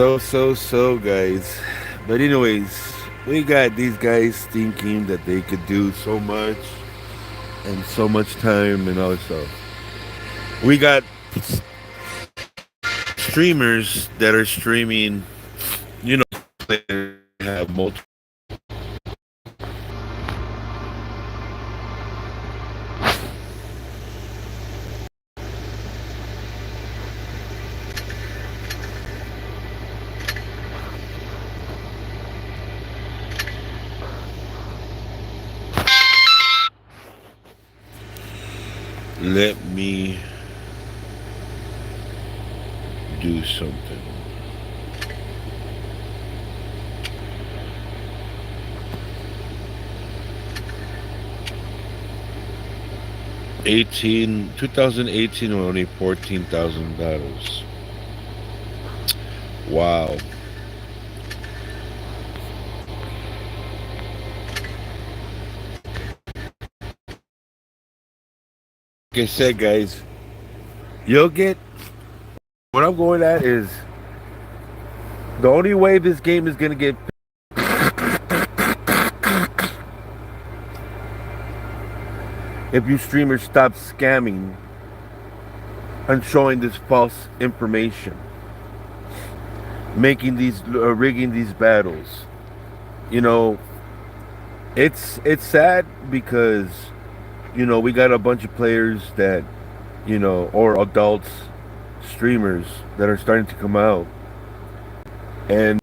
So, guys. But anyways, we got these guys thinking that they could do so much and so much time and all this stuff. We got streamers that are streaming, players have multiple. Let me do something. 2018 were only 14,000 battles. Wow. Like I said, guys, you'll get what I'm going at is the only way this game is gonna get if you streamers stop scamming and showing this false information, making these rigging these battles. You know, it's sad because we got a bunch of players that or adults streamers that are starting to come out and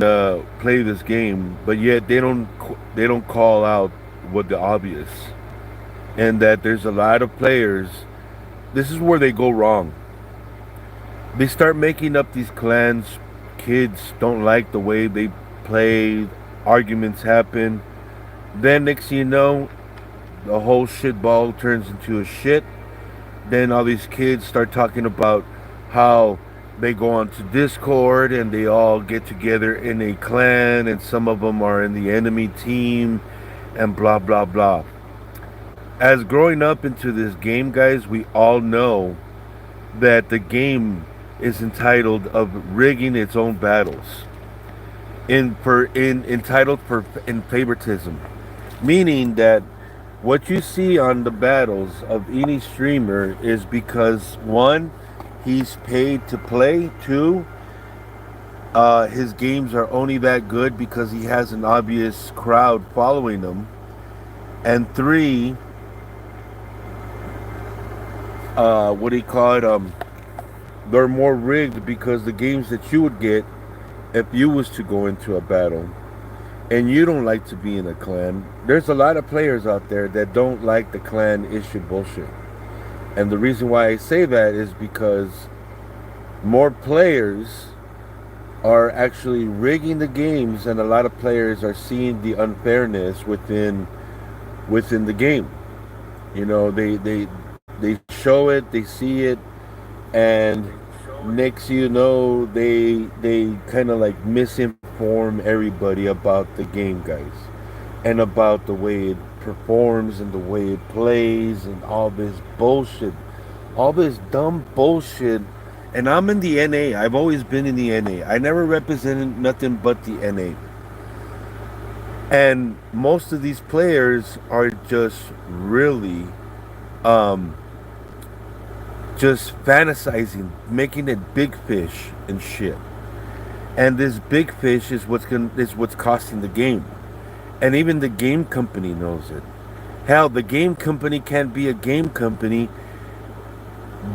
play this game, but yet they don't call out what the obvious, and that there's a lot of players. This is where they go wrong. They start making up these clans. Kids don't like the way they play. Arguments happen. Then next thing you know, the whole shit ball turns into a shit. Then all these kids start talking about how they go onto Discord and they all get together in a clan, and some of them are in the enemy team, and blah blah blah. As growing up into this game, guys, we all know that the game is entitled of rigging its own battles in entitled for in favoritism, meaning that what you see on the battles of any streamer is because one, he's paid to play. Two, his games are only that good because he has an obvious crowd following him. And three, what do you call it? They're more rigged because the games that you would get if you was to go into a battle and you don't like to be in a clan. There's a lot of players out there that don't like the clan issue bullshit. And the reason why I say that is because more players are actually rigging the games, and a lot of players are seeing the unfairness within the game. They show it, they see it, and next they kind of like misinform everybody about the game, guys, and about the way it performs and the way it plays and all this bullshit, all this dumb bullshit. And I'm in the NA. I've always been in the NA. I never represented nothing but the NA. And most of these players are just really um just fantasizing, making it big fish and shit. And this big fish is what's costing the game. And even the game company knows it. Hell, the game company can't be a game company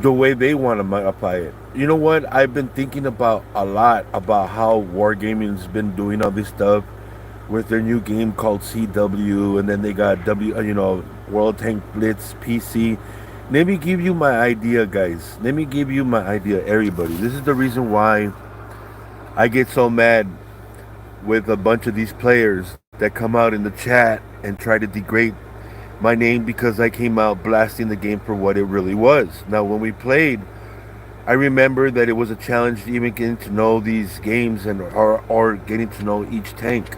the way they want to modify it. You know what? I've been thinking about a lot about how Wargaming's been doing all this stuff with their new game called CW, and then they got World Tank Blitz PC. Let me give you my idea, guys. Let me give you my idea, everybody. This is the reason why I get so mad with a bunch of these players that come out in the chat and try to degrade my name because I came out blasting the game for what it really was. Now, when we played, I remember that it was a challenge even getting to know these games and or getting to know each tank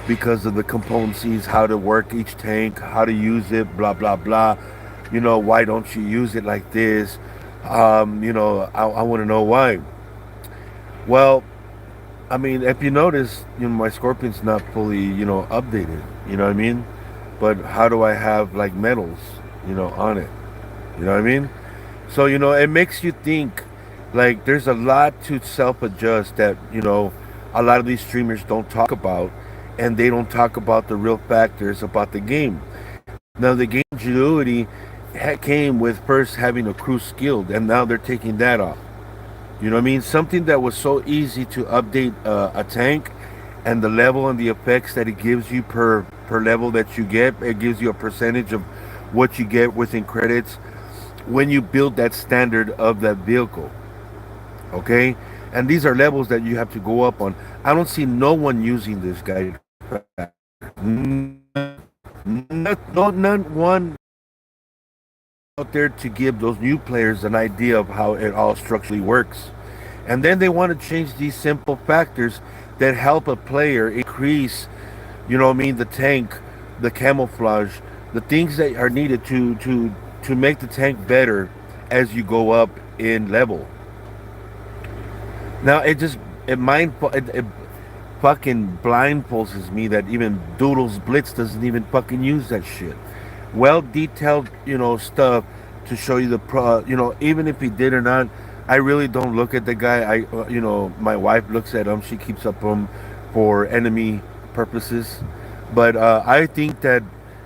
because of the componencies, how to work each tank, how to use it, blah blah blah. Why don't you use it like this? I want to know why. Well, I mean, if you notice, my Scorpion's not fully, updated. You know what I mean? But how do I have like medals, on it? You know what I mean? So, it makes you think like there's a lot to self adjust that, a lot of these streamers don't talk about, and they don't talk about the real factors about the game. Now, the game agility came with first having a crew skilled, and now they're taking that off. You know what I mean? Something that was so easy to update a tank, and the level and the effects that it gives you per level that you get. It gives you a percentage of what you get within credits when you build that standard of that vehicle. Okay, and these are levels that you have to go up on. I don't see no one using this guided factor. Not one out there to give those new players an idea of how it all structurally works. And then they want to change these simple factors that help a player increase, the tank, the camouflage, the things that are needed to make the tank better as you go up in level. Now it fucking blindfolds me that even Doodle's Blitz doesn't even fucking use that shit. Well detailed, stuff to show you the even if he did or not, I really don't look at the guy. My wife looks at him. She keeps up him for enemy purposes. But I think that,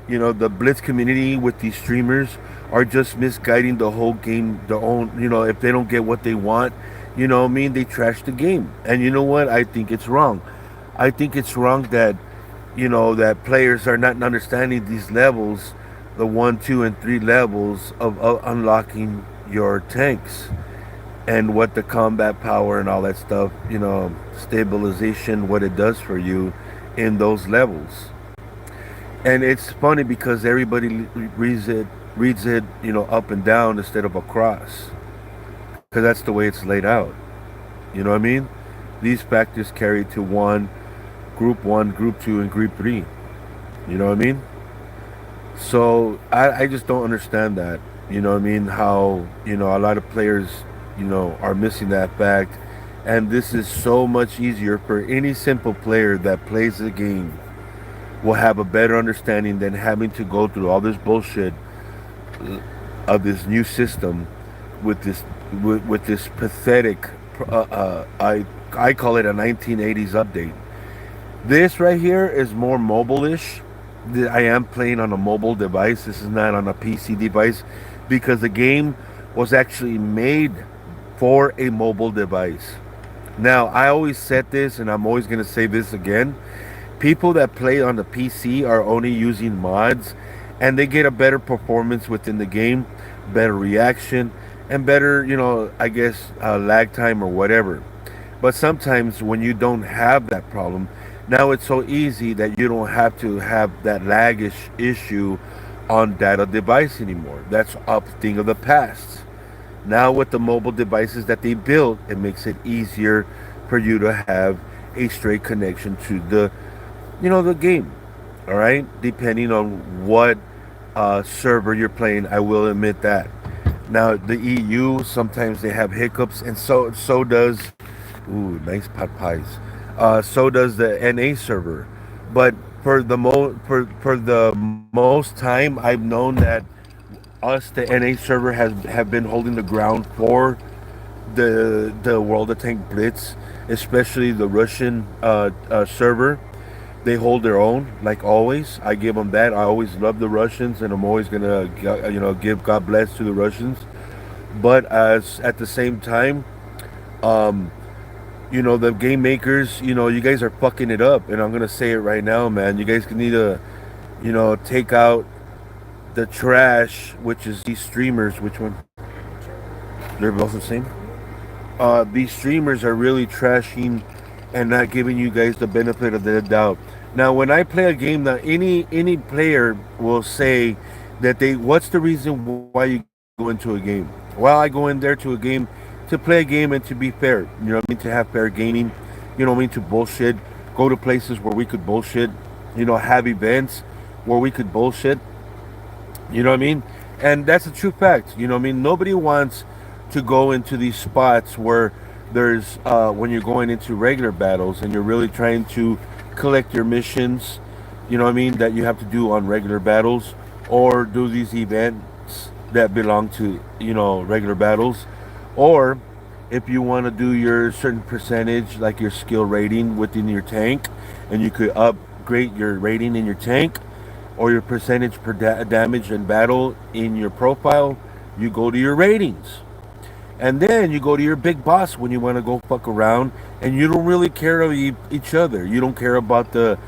the Blitz community with these streamers are just misguiding the whole game. Their own, if they don't get what they want, I mean, they trash the game. And you know what? I think it's wrong. I think it's wrong that, that players are not understanding these levels, the 1, 2, and 3 levels of unlocking your tanks and what the combat power and all that stuff, stabilization, what it does for you in those levels. And it's funny because everybody reads it, up and down instead of across, because that's the way it's laid out. You know what I mean? These factors carry to one, group two, and group three. You know what I mean? So I just don't understand that. You know what I mean? How, a lot of players, are missing that fact. And this is so much easier for any simple player that plays the game will have a better understanding than having to go through all this bullshit of this new system with this pathetic I call it a 1980s update. This right here is more mobile-ish. I am playing on a mobile device. This is not on a PC device because the game was actually made for a mobile device. Now, I always said this and I'm always going to say this again. People that play on the PC are only using mods and they get a better performance within the game, better reaction, and better, I guess, lag time or whatever. But sometimes when you don't have that problem, now it's so easy that you don't have to have that lagish issue on data device anymore. That's a thing of the past. Now with the mobile devices that they built, it makes it easier for you to have a straight connection to the game. All right, depending on what server you're playing, I will admit that. Now the EU sometimes they have hiccups, and so does. Ooh, nice pot pies. So does the NA server. But for the most time, I've known that us, the NA server, have been holding the ground for the World of Tank Blitz, especially the Russian server. They hold their own, like always. I give them that. I always love the Russians, and I'm always gonna, give God bless to the Russians. But as at the same time, um, the game makers, you guys are fucking it up, and I'm gonna say it right now, man. You guys need to, take out the trash, which is these streamers. Which one? They're both the same. These streamers are really trashing and not giving you guys the benefit of the doubt. Now, when I play a game, now any player will say that what's the reason why you go into a game? Well, I go in there to a game to play a game and to be fair. You know what I mean? To have fair gaming. You know what I mean? To bullshit. Go to places where we could bullshit. Have events where we could bullshit. You know what I mean? And that's a true fact. You know what I mean? Nobody wants to go into these spots where, There's when you're going into regular battles and you're really trying to collect your missions, you know what I mean, that you have to do on regular battles, or do these events that belong to, you know, regular battles, or if you want to do your certain percentage, like your skill rating within your tank, and you could upgrade your rating in your tank, or your percentage per damage in battle in your profile, you go to your ratings. And then you go to your big boss when you want to go fuck around, and you don't really care of each other. You don't care about the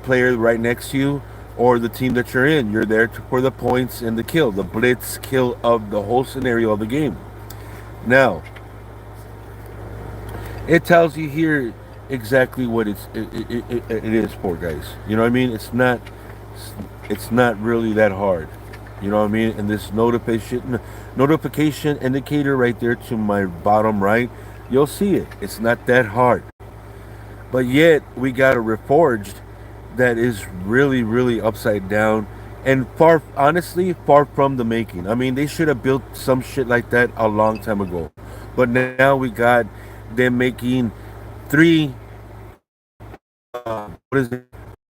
player right next to you or the team that you're in. You're there for the points and the kill, the blitz kill of the whole scenario of the game. Now, it tells you here exactly what it is for, guys. You know what I mean? It's not really that hard. You know what I mean? And this notification indicator right there to my bottom right, you'll see it. It's not that hard. But yet we got a reforged that is really, really upside down and far, honestly, far from the making. I mean, they should have built some shit like that a long time ago. But now we got them making three, what is it?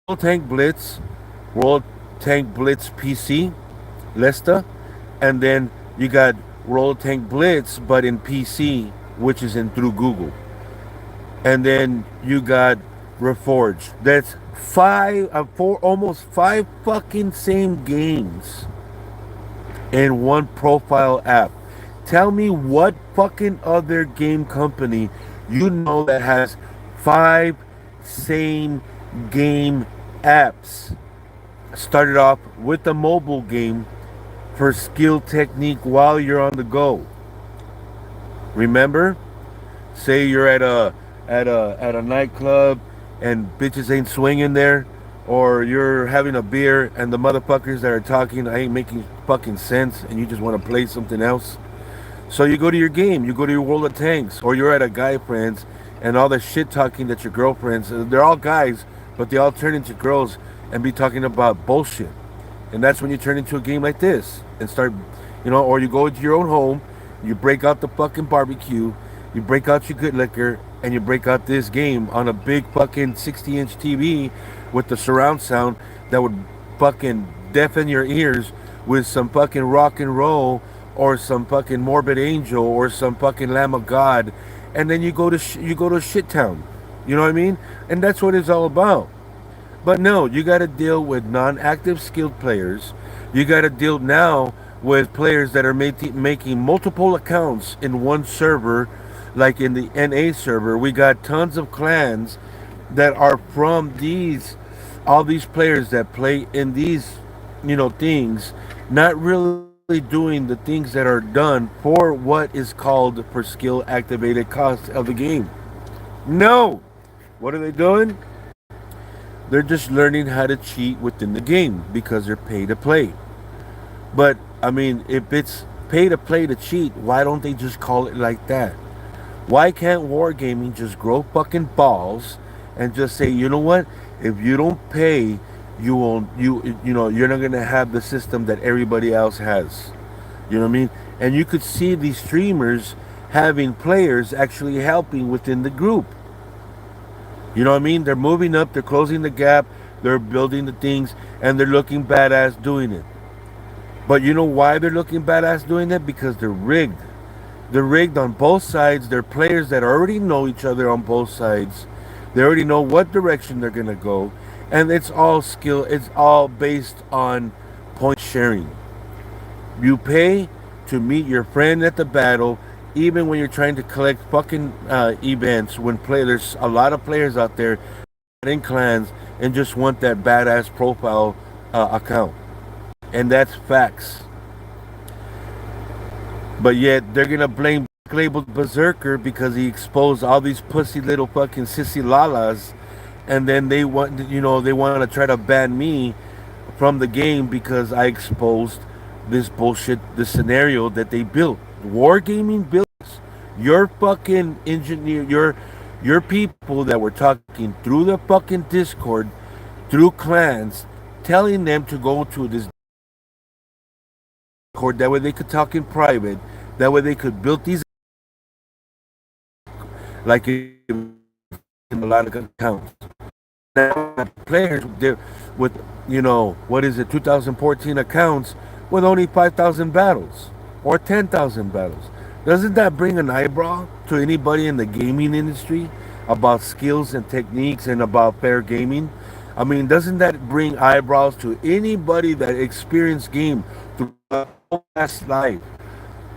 World Tank Blitz, World Tank Blitz PC, Lesta, and then you got World Tank Blitz, but in PC, which is in through Google. And then you got Reforged. That's almost five fucking same games in one profile app. Tell me what fucking other game company you know that has five same game apps. Started off with the mobile game for skill technique while you're on the go. Remember? Say you're at a nightclub and bitches ain't swinging there, or you're having a beer and the motherfuckers that are talking ain't making fucking sense, and you just want to play something else. So you go to your game, you go to your World of Tanks, or you're at a guy friends, and all the shit talking that your girlfriends, they're all guys, but they all turn into girls and be talking about bullshit. And that's when you turn into a game like this and start, you know, or you go into your own home, you break out the fucking barbecue, you break out your good liquor, and you break out this game on a big fucking 60-inch TV with the surround sound that would fucking deafen your ears with some fucking rock and roll or some fucking Morbid Angel or some fucking Lamb of God, and then you go to shit town. You know what I mean? And that's what it's all about. But no, you got to deal with non-active skilled players. You got to deal now with players that are making multiple accounts in one server, like in the NA server. We got tons of clans that are from all these players that play in these, you know, things, not really doing the things that are done for what is called for skill activated cost of the game. No! What are they doing? They're just learning how to cheat within the game because they're pay to play. But I mean, if it's pay to play to cheat, why don't they just call it like that? Why can't wargaming just grow fucking balls and just say, you know what? If you don't pay, you won't. You know you're not gonna have the system that everybody else has. You know what I mean? And you could see these streamers having players actually helping within the group. You know what I mean? They're moving up, they're closing the gap, they're building the things, and they're looking badass doing it. But you know why they're looking badass doing it? Because they're rigged. They're rigged on both sides. They're players that already know each other on both sides. They already know what direction they're going to go. And it's all skill. It's all based on point sharing. You pay to meet your friend at the battle, even when you're trying to collect fucking events. There's a lot of players out there in clans and just want that badass profile account. And that's facts. But yet they're gonna blame Black Label Berserker because he exposed all these pussy little fucking sissy lalas, and then they want to try to ban me from the game because I exposed this bullshit, this scenario that they built. Wargaming built this. Your fucking engineer, your people that were talking through the fucking Discord, through clans, telling them to go to this Discord, that way they could talk in private, that way they could build these like it in a lot of accounts. Now players with what is it, 2014 accounts with only 5,000 battles or 10,000 battles. Doesn't that bring an eyebrow to anybody in the gaming industry about skills and techniques and about fair gaming? I mean, doesn't that bring eyebrows to anybody that experienced game throughout past life,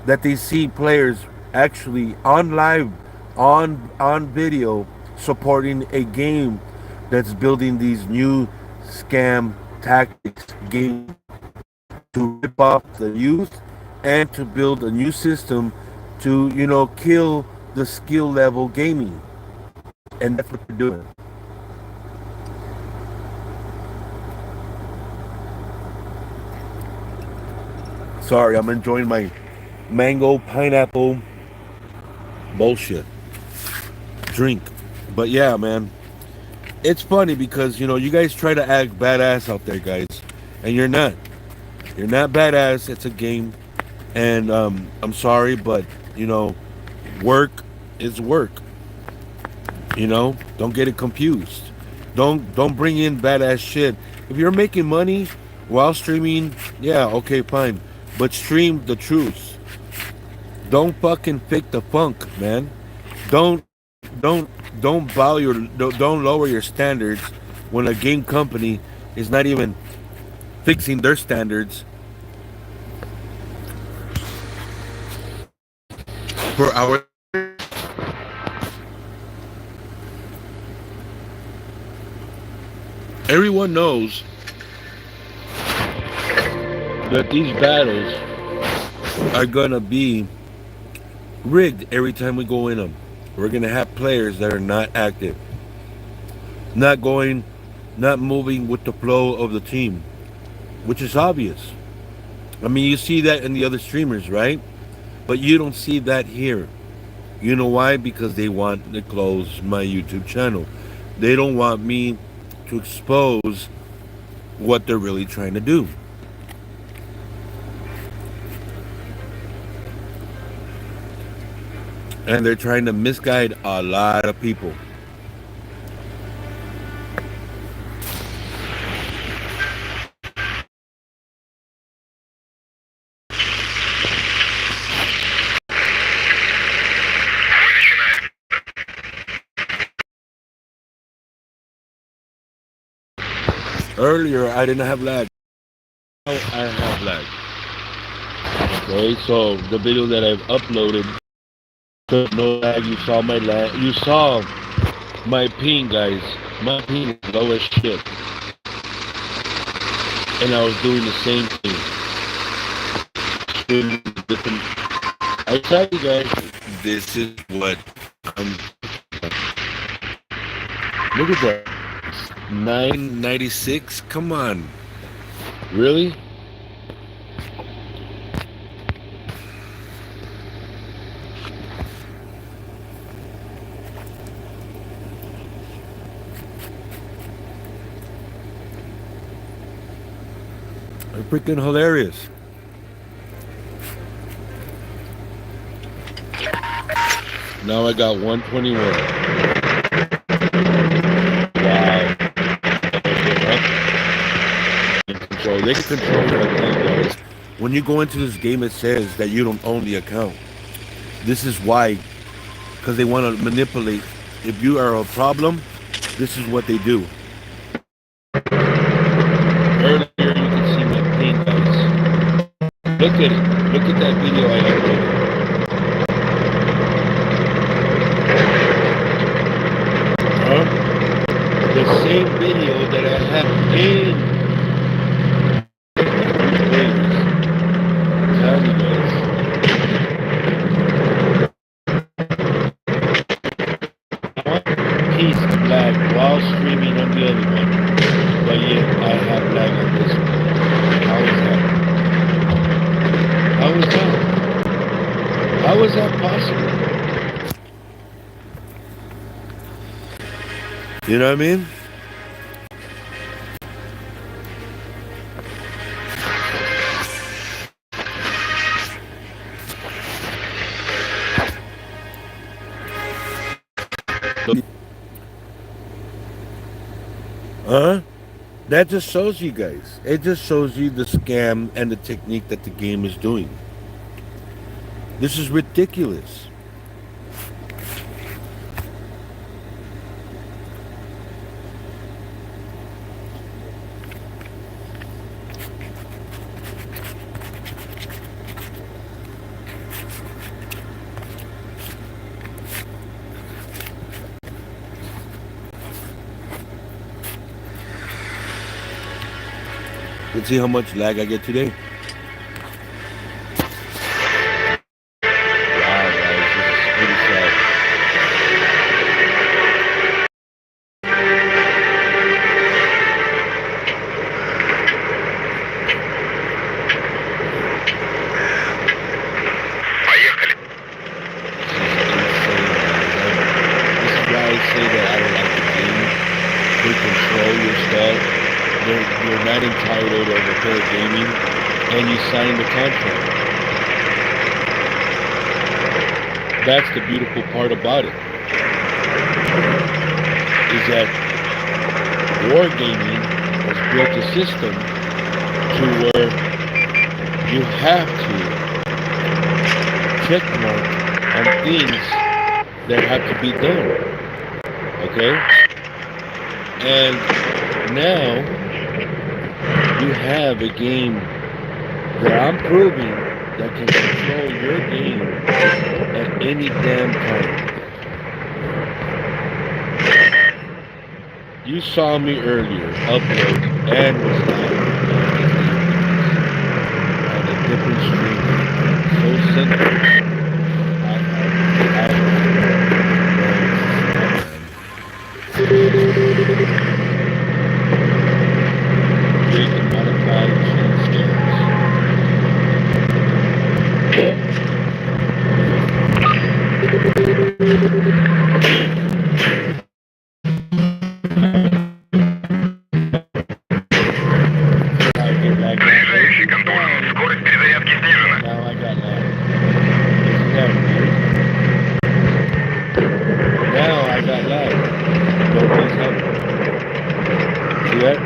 that they see players actually on live, on video, supporting a game that's building these new scam tactics game to rip off the youth and to build a new system to kill the skill level gaming, and that's what they're doing. Sorry, I'm enjoying my mango pineapple bullshit drink. But yeah, man, it's funny because you guys try to act badass out there, guys, and you're not. You're not badass. It's a game, and I'm sorry, but work is work. Don't get it confused. Don't bring in badass shit. If you're making money while streaming, yeah, okay, fine, but stream the truth. Don't fucking fake the funk, man. Don't don't don't lower your standards when a game company is not even fixing their standards for our. Everyone knows that these battles are gonna be rigged every time we go in them. We're gonna have players that are not active, not going, not moving with the flow of the team, which is obvious. I mean, you see that in the other streamers, right? But you don't see that here. You know why? Because they want to close my YouTube channel. They don't want me to expose what they're really trying to do. And they're trying to misguide a lot of people. Earlier, I didn't have lag. Now I have lag. Okay, so the video that I've uploaded, no lag. You saw my lag. You saw my ping, guys. My ping is low as shit, and I was doing the same thing. Doing different. I tell you guys, this is what I'm. Look at that. 996. Come on, really? They're freaking hilarious. Now I got 121. Wow. So they can control your account, guys. When you go into this game, it says that you don't own the account. This is why, because they want to manipulate. If you are a problem, this is what they do. Earlier, you can see my paint, guys. Look at it. Look at that video I uploaded. The same video that I have in tell you guys. One piece of lag while streaming on the other one, but yet I have lag on this one. How is that? How is that? How is that possible? You know what I mean? Huh? That just shows you guys. It just shows you the scam and the technique that the game is doing. This is ridiculous. Let's see how much lag I get today. Wow, guys, this is pretty sad. This is insane, guys. This is why I say that I don't like the game. They control your stuff. You're not entitled over fair gaming, and you sign the contract. That's the beautiful part about it, is that wargaming has built a system to where you have to check mark on things that have to be done. Okay? And now you have a game that I'm proving that can control your game at any damn time. You saw me earlier upload and was live on a different stream. So simple. I big modified chain scams. I get lag now. Приближающий контур. Скорость перезарядки снижена. Now I got lag. Isn't that weird? Now I got lag. Nobody's helping. See that?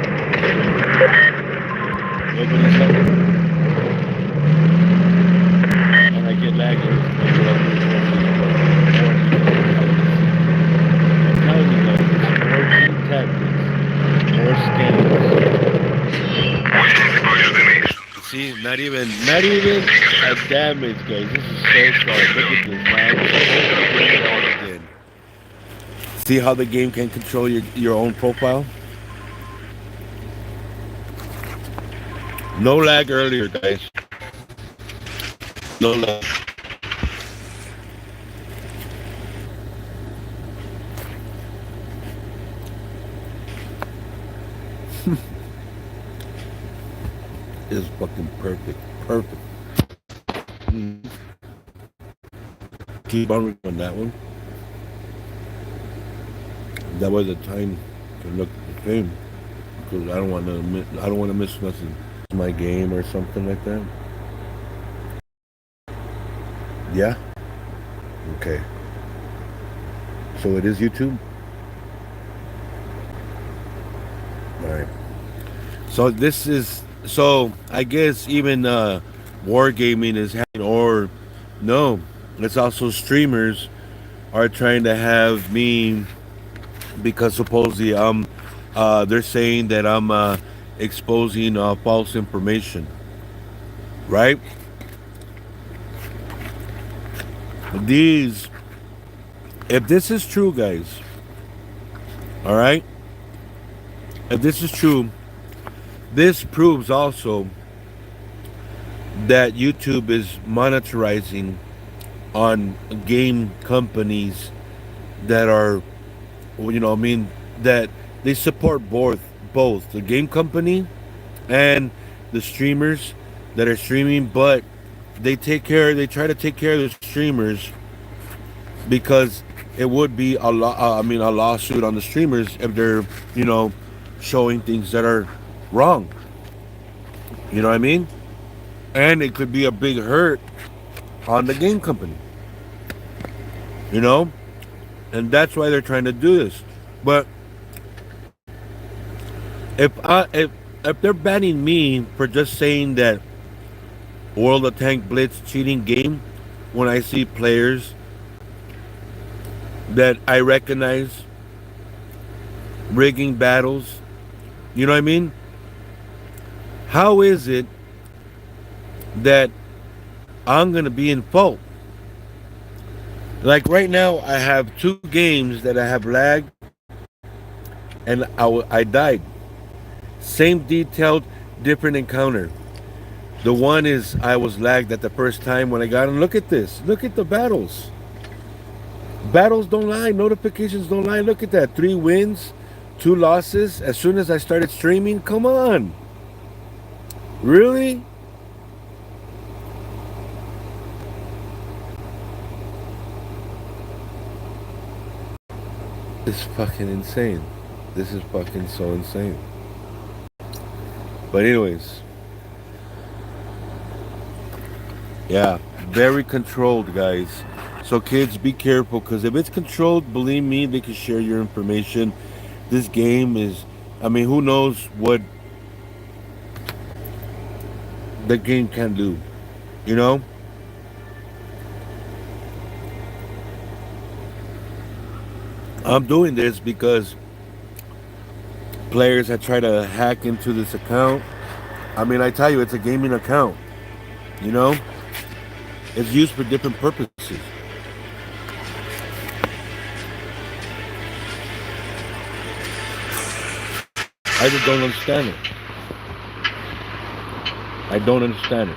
Nobody's helping. And I get lag every time I get up I'm telling you guys, it's more cheap tactics, more scams. Мощность повреждены. See, not even a damage, guys. This is so sad. Look at this, man. Doing it all again. See how the game can control your own profile? No lag earlier, guys. No lag. It's fucking perfect. Perfect. Mm. Keep on on that one. That was the time to look at the film because I don't want to miss nothing. My game or something like that. Yeah. Okay. So it is YouTube. All right. So I guess even wargaming is happening, or no, it's also streamers are trying to have me because supposedly they're saying that I'm exposing false information, right? These, if this is true, guys, all right, if this is true, this proves also that YouTube is monetizing on game companies that are, I mean, that they support both the game company and the streamers that are streaming, but they try to take care of the streamers because it would be a lawsuit on the streamers if they're, showing things that are wrong. You know what I mean? And it could be a big hurt on the game company. You know? And that's why they're trying to do this. But If they're banning me for just saying that World of Tank Blitz cheating game, when I see players that I recognize rigging battles, you know what I mean? How is it that I'm gonna be in fault? Like right now, I have two games that I have lagged, and I died. Same detailed, different encounter. The one is I was lagged at the first time when I got him. Look at this. Look at the battles. Battles don't lie. Notifications don't lie. Look at that. 3 wins, 2 losses. As soon as I started streaming, come on. Really? It's fucking insane. This is fucking so insane. But anyways, yeah, very controlled, guys. So kids, be careful because if it's controlled, believe me, they can share your information. This game is, I mean, who knows what the game can do, you know? I'm doing this because players have tried to hack into this account. I mean, I tell you, it's a gaming account, you know? It's used for different purposes. I just don't understand it. I don't understand it.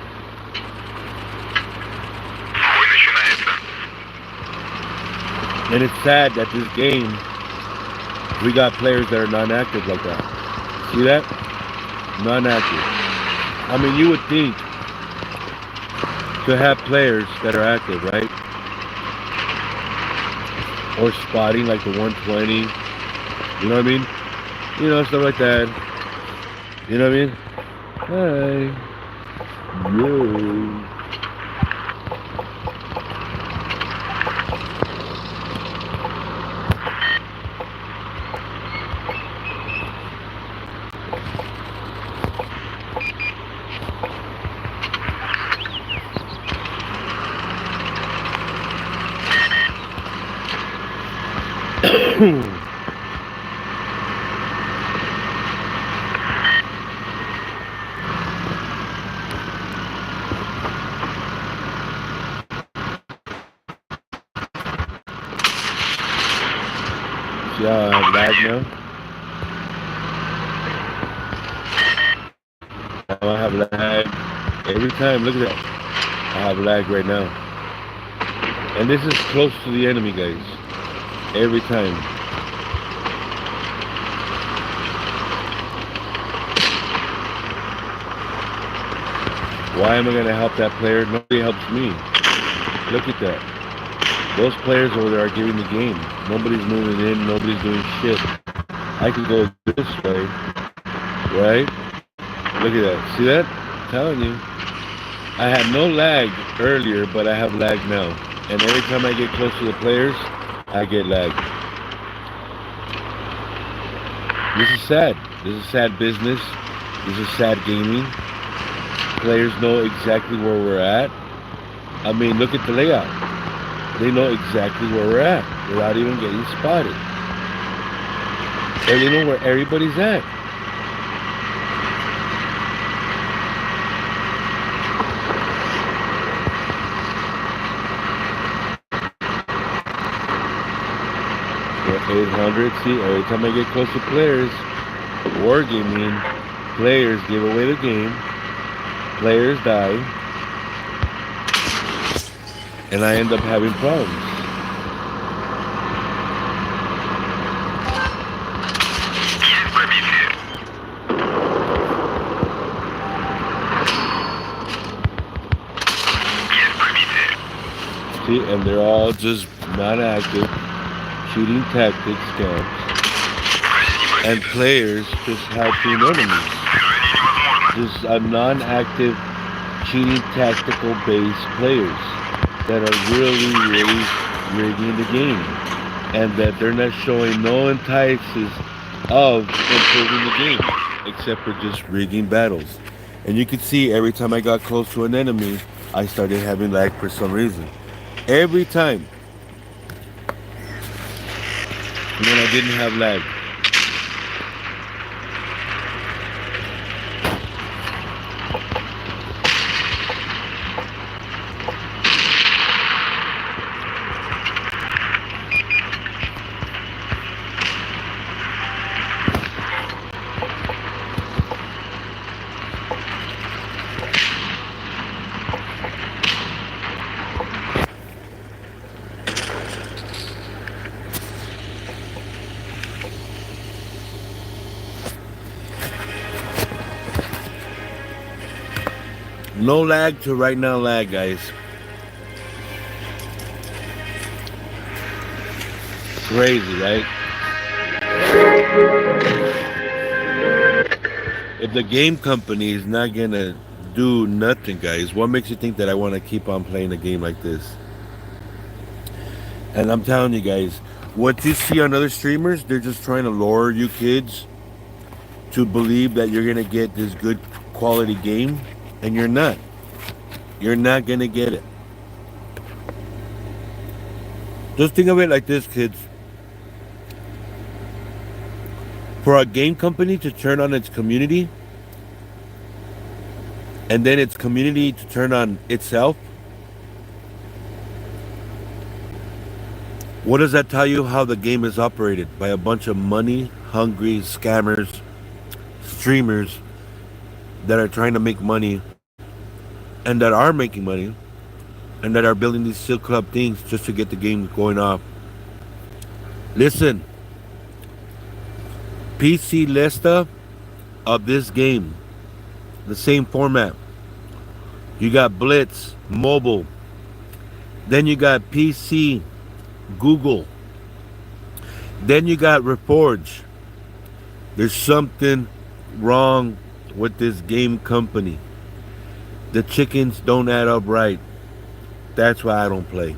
Бой начинается. And it's sad that this game, we got players that are non-active like that. See that? Non-active. I mean, you would think to have players that are active, right? Or spotting like the 120. You know what I mean? You know, stuff like that. You know what I mean? Hi. Yo. See how I have lag now? Now I have lag every time. Look at that. I have lag right now. And this is close to the enemy, guys. Every time. Why am I going to help that player? Nobody helps me. Look at that. Those players over there are giving the game. Nobody's moving in. Nobody's doing shit. I could go this way, right? Look at that. See that? I'm telling you. I had no lag earlier, but I have lag now. And every time I get close to the players, I get lag. This is sad. This is sad business. This is sad gaming. Players know exactly where we're at. I mean, look at the layout. They know exactly where we're at without even getting spotted. And they know where everybody's at. We're 800. See, every time I get close to players, wargaming, players give away the game, players die, and I end up having problems. Есть пробитие. Есть пробитие. See, and they're all just non-active, shooting tactics scams, Прости, and побита. players just helping enemies. Ранее невозможно. Just a non-active, cheating tactical-based players that are really rigging the game, and that they're not showing no entices of improving the game. except for just rigging battles. And you could see every time I got close to an enemy, I started having lag for some reason. Every time. And then I didn't have lag. No lag to right now lag, guys. Crazy, right? If the game company is not gonna do nothing, guys, what makes you think that I want to keep on playing a game like this? And I'm telling you guys, what you see on other streamers, they're just trying to lure you kids to believe that you're gonna get this good quality game, and you're not. You're not gonna get it. Just think of it like this, kids. For a game company to turn on its community, and then its community to turn on itself, what does that tell you how the game is operated? By a bunch of money hungry scammers, streamers that are trying to make money and that are making money and that are building these Silk Club things just to get the game going off. Listen, PC Lista of this game, the same format. You got Blitz, mobile. Then you got PC, Google. Then you got Reforge. There's something wrong with this game company. The chickens don't add up right. That's why I don't play.